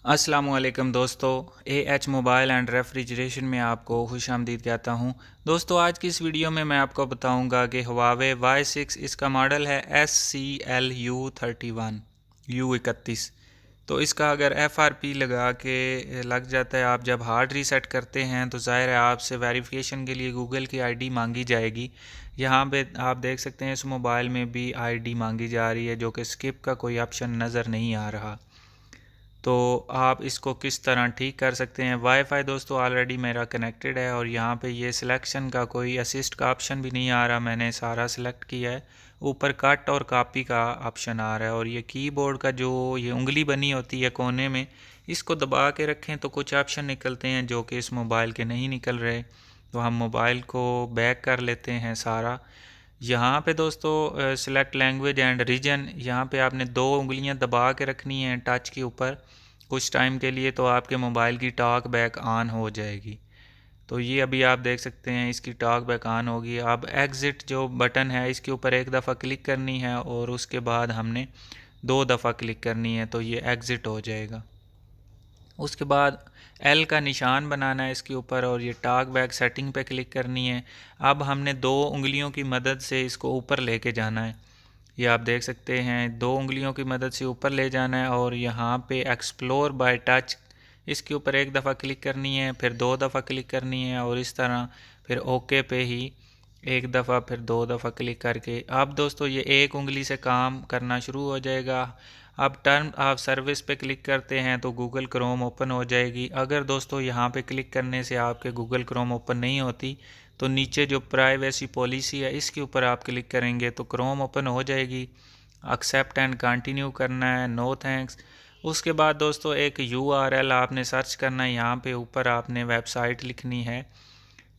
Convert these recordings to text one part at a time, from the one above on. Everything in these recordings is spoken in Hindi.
अस्सलामुअलैकुम दोस्तों, एएच मोबाइल एंड रेफ्रिजरेशन में आपको खुशामदीद कहता हूं। दोस्तों, आज की इस वीडियो में मैं आपको बताऊंगा कि हुआवे Y6 इसका मॉडल है SCLU31 U31। तो इसका अगर FRP लगा के लग जाता है, आप जब हार्ड रीसेट करते हैं तो ज़ाहिर है आपसे वेरिफिकेशन के लिए गूगल की आईडी मांगी जाएगी। यहाँ पे आप देख सकते हैं इस मोबाइल में भी आईडी मांगी जा रही है, जो कि स्किप का कोई ऑप्शन नज़र नहीं आ रहा। तो आप इसको किस तरह ठीक कर सकते हैं। वाईफाई दोस्तों ऑलरेडी मेरा कनेक्टेड है और यहाँ पे ये सिलेक्शन का कोई असिस्ट का ऑप्शन भी नहीं आ रहा, मैंने सारा सिलेक्ट किया है। ऊपर कट और कॉपी का ऑप्शन आ रहा है और ये कीबोर्ड का जो ये उंगली बनी होती है कोने में, इसको दबा के रखें तो कुछ ऑप्शन निकलते हैं जो कि इस मोबाइल के नहीं निकल रहे। तो हम मोबाइल को बैक कर लेते हैं सारा। यहाँ पे दोस्तों सिलेक्ट लैंग्वेज एंड रीजन, यहाँ पे आपने दो उंगलियाँ दबा के रखनी हैं टच के ऊपर कुछ टाइम के लिए, तो आपके मोबाइल की टॉक बैक ऑन हो जाएगी। तो ये अभी आप देख सकते हैं इसकी टॉक बैक ऑन होगी। अब एग्ज़िट जो बटन है इसके ऊपर एक दफ़ा क्लिक करनी है और उसके बाद हमने दो दफ़ा क्लिक करनी है, तो ये एग्ज़िट हो जाएगा। उसके बाद एल का निशान बनाना है इसके ऊपर और ये टॉक बैक सेटिंग पे क्लिक करनी है। अब हमने दो उंगलियों की मदद से इसको ऊपर लेके जाना है। ये आप देख सकते हैं दो उंगलियों की मदद से ऊपर ले जाना है और यहाँ पे एक्सप्लोर बाय टच, इसके ऊपर एक दफ़ा क्लिक करनी है, फिर दो दफ़ा क्लिक करनी है और इस तरह फिर ओके पे ही एक दफ़ा फिर दो दफ़ा क्लिक करके अब दोस्तों ये एक उंगली से काम करना शुरू हो जाएगा। अब टर्म ऑफ सर्विस पे क्लिक करते हैं तो गूगल क्रोम ओपन हो जाएगी। अगर दोस्तों यहाँ पे क्लिक करने से आपके गूगल क्रोम ओपन नहीं होती तो नीचे जो प्राइवेसी पॉलिसी है इसके ऊपर आप क्लिक करेंगे तो क्रोम ओपन हो जाएगी। एक्सेप्ट एंड कंटिन्यू करना है, नो थैंक्स। उसके बाद दोस्तों एक URL आपने सर्च करना है, यहाँ पे ऊपर आपने वेबसाइट लिखनी है,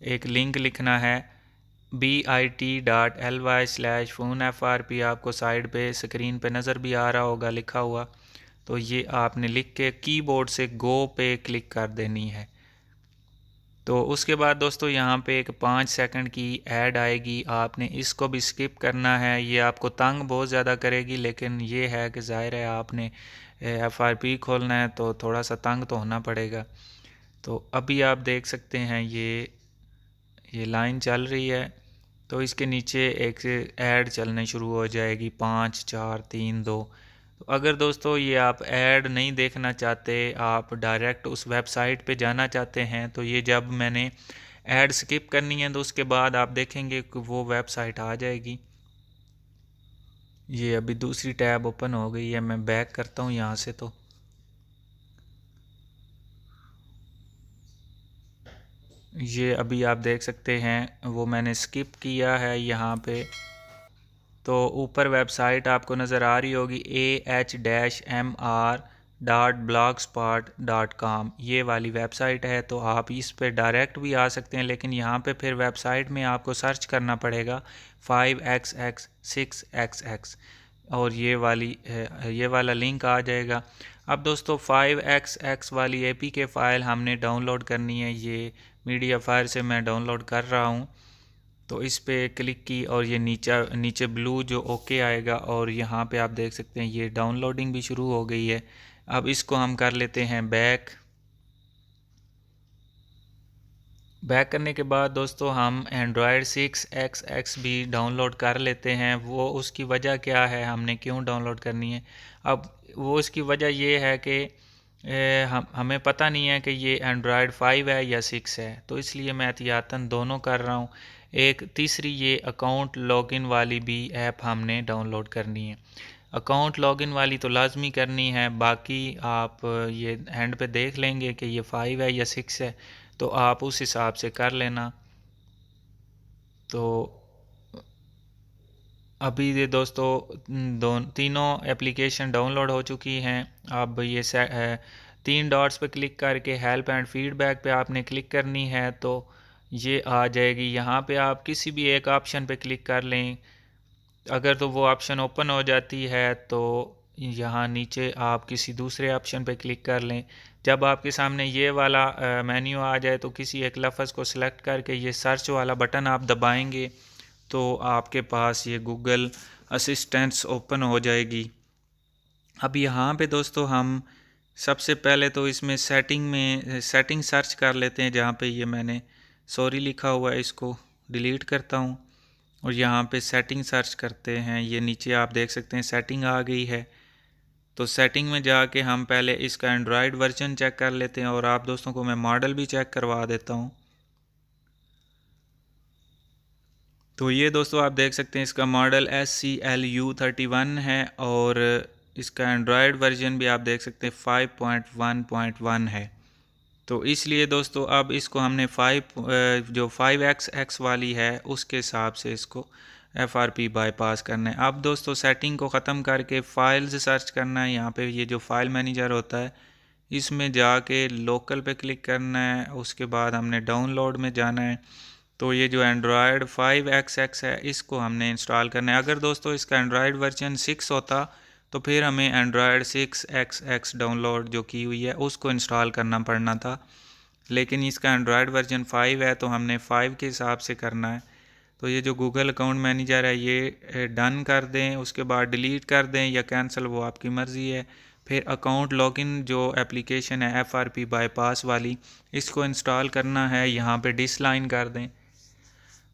एक लिंक लिखना है bit.ly/phonefrp, आपको साइड पे स्क्रीन पे नज़र भी आ रहा होगा लिखा हुआ। तो ये आपने लिख के कीबोर्ड से गो पे क्लिक कर देनी है। तो उसके बाद दोस्तों यहाँ पे एक 5 सेकंड की ऐड आएगी, आपने इसको भी स्किप करना है। ये आपको तंग बहुत ज़्यादा करेगी, लेकिन ये है कि ज़ाहिर है आपने FRP खोलना है तो थोड़ा सा तंग तो होना पड़ेगा। तो अभी आप देख सकते हैं ये लाइन चल रही है, तो इसके नीचे एक ऐड चलने शुरू हो जाएगी 5 4 3 2। तो अगर दोस्तों ये आप ऐड नहीं देखना चाहते, आप डायरेक्ट उस वेबसाइट पे जाना चाहते हैं, तो ये जब मैंने ऐड स्किप करनी है तो उसके बाद आप देखेंगे कि वो वेबसाइट आ जाएगी। ये अभी दूसरी टैब ओपन हो गई है, मैं बैक करता हूँ यहाँ से। तो ये अभी आप देख सकते हैं वो मैंने स्किप किया है यहाँ पे। तो ऊपर वेबसाइट आपको नज़र आ रही होगी ah-mr.blogspot.com, ये वाली वेबसाइट है। तो आप इस पे डायरेक्ट भी आ सकते हैं, लेकिन यहाँ पे फिर वेबसाइट में आपको सर्च करना पड़ेगा 5xx 6xx और ये वाला लिंक आ जाएगा। अब दोस्तों 5xx वाली APK फ़ाइल हमने डाउनलोड करनी है, ये मीडिया फायर से मैं डाउनलोड कर रहा हूँ। तो इस पे क्लिक की और ये नीचे ब्लू जो ओके आएगा और यहाँ पे आप देख सकते हैं ये डाउनलोडिंग भी शुरू हो गई है। अब इसको हम कर लेते हैं बैक करने के बाद दोस्तों हम एंड्रॉयड 6xx भी डाउनलोड कर लेते हैं। वो उसकी वजह क्या है, हमने क्यों डाउनलोड करनी है? अब वो उसकी वजह ये है कि हमें पता नहीं है कि ये एंड्रॉयड 5 है या 6 है, तो इसलिए मैं एहतियातन दोनों कर रहा हूँ। एक तीसरी ये अकाउंट लॉगिन वाली भी ऐप हमने डाउनलोड करनी है। अकाउंट लॉगिन वाली तो लाजमी करनी है, बाकी आप ये एंड पे देख लेंगे कि ये 5 है या 6 है, तो आप उस हिसाब से कर लेना। तो अभी ये दोस्तों तीनों एप्लीकेशन डाउनलोड हो चुकी हैं। अब ये तीन डॉट्स पे क्लिक करके हेल्प एंड फीडबैक पे आपने क्लिक करनी है, तो ये आ जाएगी। यहाँ पे आप किसी भी एक ऑप्शन पे क्लिक कर लें, अगर तो वो ऑप्शन ओपन हो जाती है तो यहाँ नीचे आप किसी दूसरे ऑप्शन पे क्लिक कर लें। जब आपके सामने ये वाला मेन्यू आ जाए तो किसी एक लफ्ज़ को सिलेक्ट करके ये सर्च वाला बटन आप दबाएंगे तो आपके पास ये गूगल असिस्टेंट्स ओपन हो जाएगी। अब यहाँ पे दोस्तों हम सबसे पहले तो इसमें सेटिंग सर्च कर लेते हैं, जहाँ पे ये मैंने सॉरी लिखा हुआ है, इसको डिलीट करता हूँ और यहाँ पे सेटिंग सर्च करते हैं। ये नीचे आप देख सकते हैं सेटिंग आ गई है। तो सेटिंग में जाके हम पहले इसका एंड्रॉयड वर्जन चेक कर लेते हैं और आप दोस्तों को मैं मॉडल भी चेक करवा देता हूँ। तो ये दोस्तों आप देख सकते हैं इसका मॉडल SCLU31 है और इसका एंड्रॉयड वर्जन भी आप देख सकते हैं 5.1.1 है। तो इसलिए दोस्तों अब इसको हमने 5x वाली है उसके हिसाब से इसको FRP बाईपास करना है। अब दोस्तों सेटिंग को ख़त्म करके फ़ाइल्स सर्च करना है। यहाँ पे ये जो फ़ाइल मैनेजर होता है इसमें जाके लोकल पे क्लिक करना है, उसके बाद हमने डाउनलोड में जाना है। तो ये जो एंड्रॉयड 5XX है इसको हमने इंस्टॉल करना है। अगर दोस्तों इसका एंड्रॉयड वर्जन 6 होता तो फिर हमें एंड्रॉयड 6XX डाउनलोड जो की हुई है उसको इंस्टॉल करना पड़ना था, लेकिन इसका एंड्रॉयड वर्जन 5 है तो हमने 5 के हिसाब से करना है। तो ये जो गूगल अकाउंट मैनेजर है ये डन कर दें, उसके बाद डिलीट कर दें या कैंसिल, वो आपकी मर्ज़ी है। फिर अकाउंट लॉगिन जो एप्लीकेशन है FRP बाईपास वाली, इसको इंस्टॉल करना है, यहाँ पे डिसलाइन कर दें।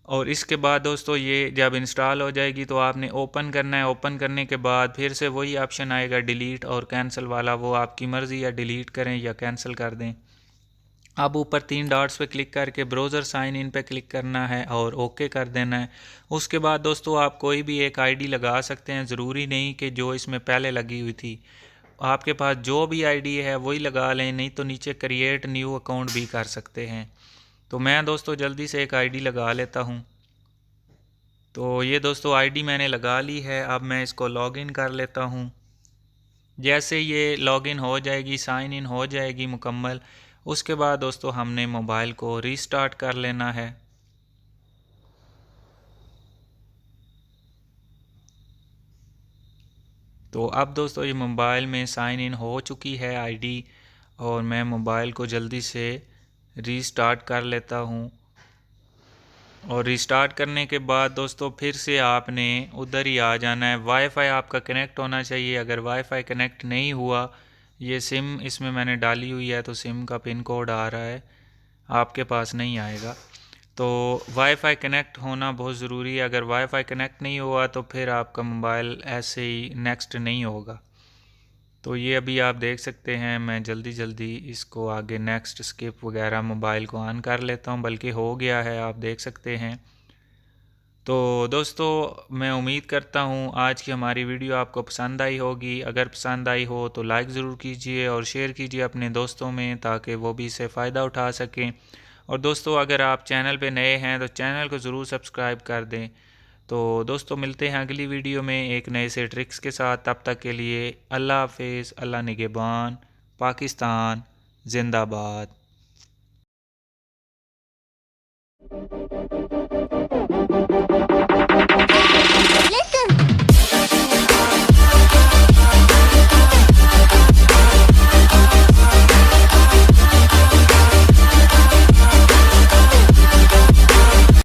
और इसके बाद दोस्तों ये जब इंस्टॉल हो जाएगी तो आपने ओपन करना है। ओपन करने के बाद फिर से वही ऑप्शन आएगा डिलीट और कैंसिल वाला, वो आपकी मर्ज़ी है, डिलीट करें या कैंसिल कर दें। अब ऊपर 3 डॉट्स पे क्लिक करके ब्राउज़र साइन इन पे क्लिक करना है और ओके कर देना है। उसके बाद दोस्तों आप कोई भी एक आईडी लगा सकते हैं, ज़रूरी नहीं कि जो इसमें पहले लगी हुई थी। आपके पास जो भी आईडी है वही लगा लें, नहीं तो नीचे क्रिएट न्यू अकाउंट भी कर सकते हैं। तो मैं दोस्तों जल्दी से एक आईडी लगा लेता हूँ। तो ये दोस्तों आईडी मैंने लगा ली है। अब मैं इसको लॉगिन कर लेता हूँ। जैसे ये लॉगिन हो जाएगी, साइन इन हो जाएगी मुकम्मल, उसके बाद दोस्तों हमने मोबाइल को रीस्टार्ट कर लेना है। तो अब दोस्तों ये मोबाइल में साइन इन हो चुकी है आईडी और मैं मोबाइल को जल्दी से रीस्टार्ट कर लेता हूँ। और रिस्टार्ट करने के बाद दोस्तों फिर से आपने उधर ही आ जाना है। वाईफाई आपका कनेक्ट होना चाहिए। अगर वाईफाई कनेक्ट नहीं हुआ, ये सिम इसमें मैंने डाली हुई है तो सिम का पिन कोड आ रहा है, आपके पास नहीं आएगा। तो वाईफाई कनेक्ट होना बहुत ज़रूरी है। अगर वाईफाई कनेक्ट नहीं हुआ तो फिर आपका मोबाइल ऐसे ही नेक्स्ट नहीं होगा। तो ये अभी आप देख सकते हैं, मैं जल्दी जल्दी इसको आगे नेक्स्ट स्किप वगैरह मोबाइल को ऑन कर लेता हूँ, बल्कि हो गया है, आप देख सकते हैं। तो दोस्तों मैं उम्मीद करता हूँ आज की हमारी वीडियो आपको पसंद आई होगी। अगर पसंद आई हो तो लाइक ज़रूर कीजिए और शेयर कीजिए अपने दोस्तों में, ताकि वो भी इससे फ़ायदा उठा सकें। और दोस्तों अगर आप चैनल पे नए हैं तो चैनल को ज़रूर सब्सक्राइब कर दें। तो दोस्तों मिलते हैं अगली वीडियो में एक नए से ट्रिक्स के साथ। तब तक के लिए अल्लाह हाफिज़, अल्लाह निगहबान, पाकिस्तान जिंदाबाद।